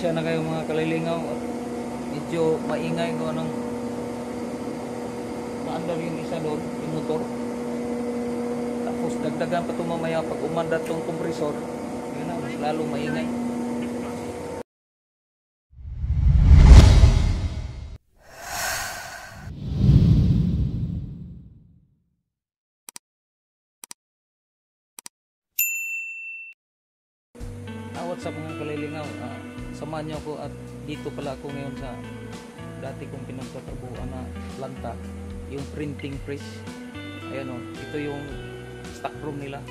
Pasensya na kayo mga kalilingaw. Medyo maingay ko anong maandar yung isa doon, yung motor. Tapos dagdagan pa ito mamaya pag umandar tong kompresor. Yun na, mas lalo maingay. What's up mga kalilingaw, samahan niyo ako at dito pala ako ngayon sa dati kong pinagtatrabuhan na planta, yung printing press. Ayan o, ito yung stock room nila.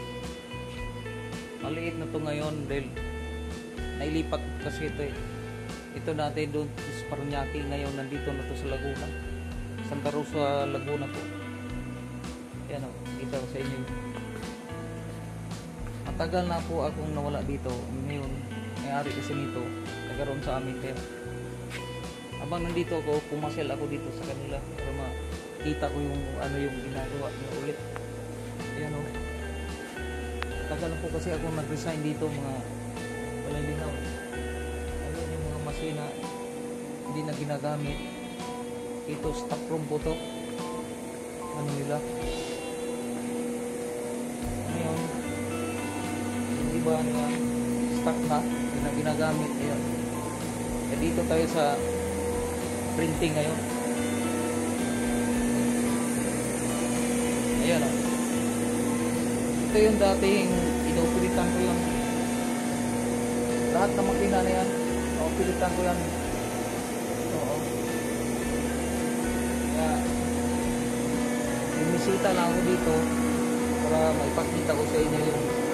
Maliit na to ngayon dahil nailipat kasi ito eh. Ito dati doon sa Paranaque, ngayon nandito na to sa Laguna, Santa Rosa, Laguna po. Ayan o, kita ko sa inyo. Matagal na po akong nawala dito. Ngayon, may-ari kasi nito, nagkaroon sa amin. Kaya habang nandito ako, pumasel ako dito sa kanila para makita ko yung ano yung ginagawa niya ulit. Ayan o. Matagal na po kasi ako nag-resign dito mga kalilingaw. Ayan yung mga masina hindi na ginagamit. Ito, stock room po to. Ano nila? Ngayon, iba na stock na ginagamit. Ayan. E dito tayo sa printing ngayon. Ayan o. Ito yung dating inuulitan ko yun. Lahat na makina na yan inuulitan ko yan. Oo. Kaya bumisita lang ako dito para maipakita ko sa inyo yung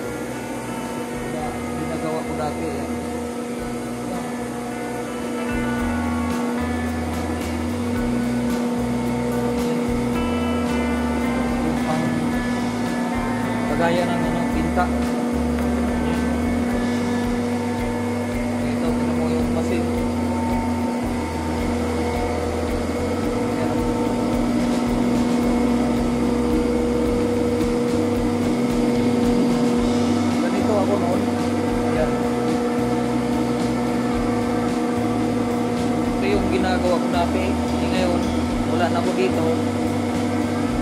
ginagawa ko dati eh. Pang kagaya ng pinta. Ito, tignan mo yung masin. Ganito ako noon. Ito yung ginagawa ko dati. Ngayon wala na ako dito,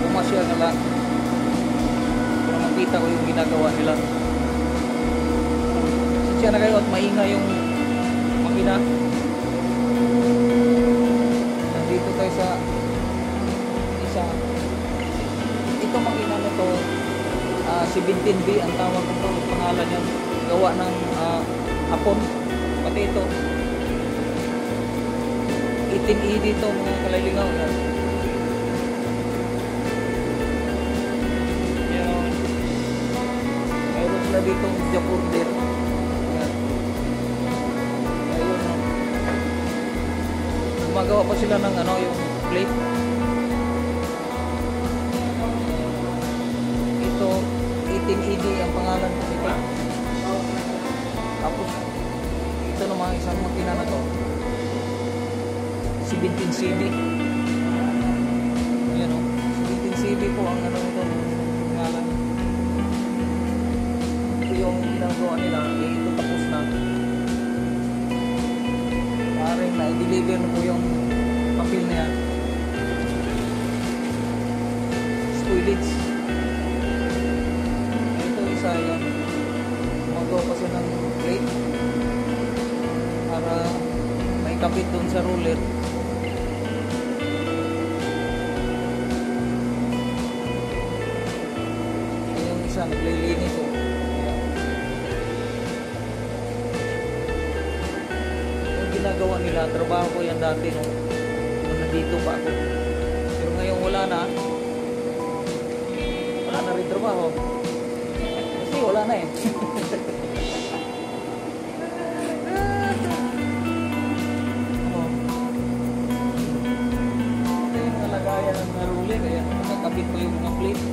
pumasyal na lang para makita ko yung ginagawa nila. Siya na kayo at maingay yung makina. Nandito tayo sa isa. Ito makina na to, 17B ang tawag ko, pangalan yan. Gawa ng Hapon. Pati ito 18E dito mga kalilingaw. Yan. Mayroon sila dito Japon din. Ayun. Gumagawa pa sila ng ano, yung plate. Ito 18ED ang pangalan ko nito. Tapos ito naman isang makina na to, 17CB. Ayan o, 17CB po ang ano ito, pangalan. Ito yung ginagawa nila. Ito tapos na. Maaaring na i-deliver na po yung papel na yan. Spoilage. Ito isa yan. Gumagawa pa siya ng plate para may kapit doon sa roller. Yung isa naglilinis ko. Yung ginagawa nila, trabaho ko yan dati nung nandito pa ako. Pero ngayon wala na rin trabaho kasi wala na eh. Kaya ng naruli, kaya nakakabit ko yung mga plate.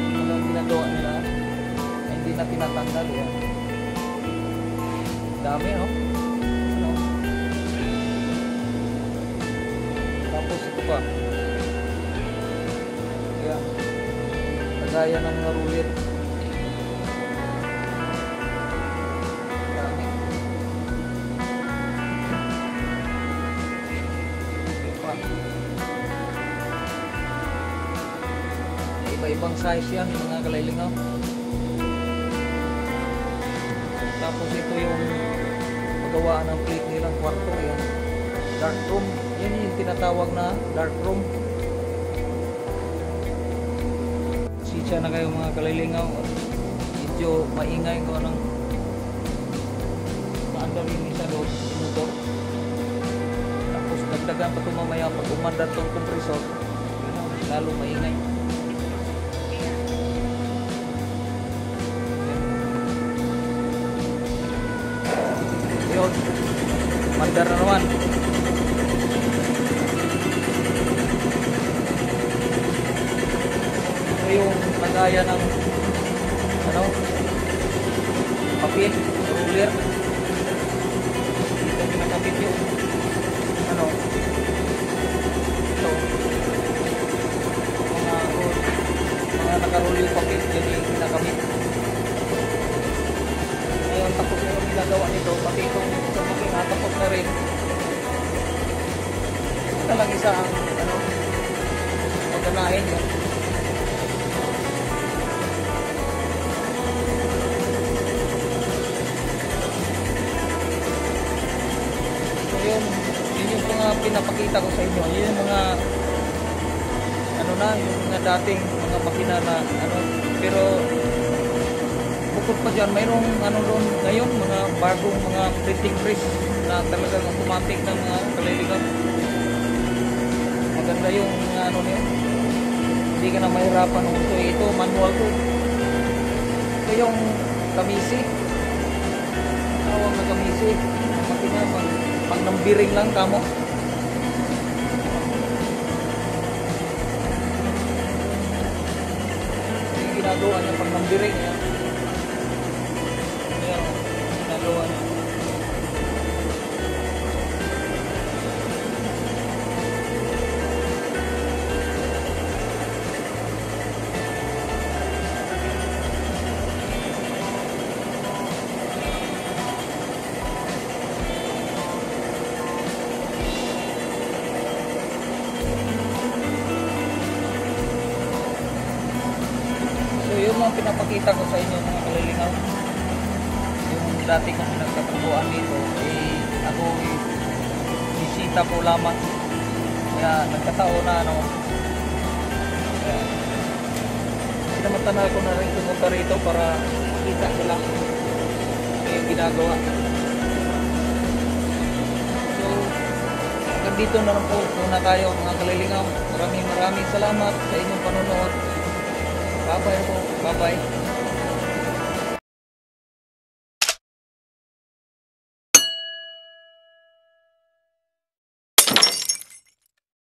Yung mga ginagawa nila ay hindi na tinatanggal yan. Dami no? Ano? Tapos ito pa. Kaya kagaya ng naruli. Dami. Iba-ibang size yan mga kalailingaw. Tapos ito yung paggawa ng plate nilang kwarto, yung dark room. Yan yung tinatawag na dark room. Sitya na kayo mga kalailingaw. Medyo maingay ko ng maandar yung isa doon, motor. Tapos dagdagan pa ito mamaya pag umandar itong compressor, lalo maingay. Yun, mandar na naman. Ito yung lagaya ng papel, ruler. Dito pinakapit yung ito mga nakaruli yung papel, dyan yung pinakapit. Ngayon tapos na yung ginagawa nito, pati itong tapos na rin. Ito lang isa ang maganahin yun. Yun yung mga pinapakita ko sa inyo. Yun yung mga yung mga dating mga makina na pero bukod pa dyan mayroong doon ngayon mga bagong mga printing press na talagang automatic ng mga kaliligaw. Maganda yung niya, hindi ka na mahirapan ito manual to. Ito yung kamisi, tawag na kamisi, makina pang nambiring lang kamo. Yung ginagawa niya pang nambiring niya. Ayan, ginagawa niya. Yung mga pinapakita ko sa inyo mga kaliligaw, yung dati kong nagkatrabuhan dito, ako bisita po lamang, kaya nagkataon na kaya pinamatanay ko na rin pumunta rito para makita nila yung ginagawa. So hanggang dito na lang po muna tayo mga kaliligaw. Maraming salamat sa inyong panonood. Bye-bye po. Bye-bye.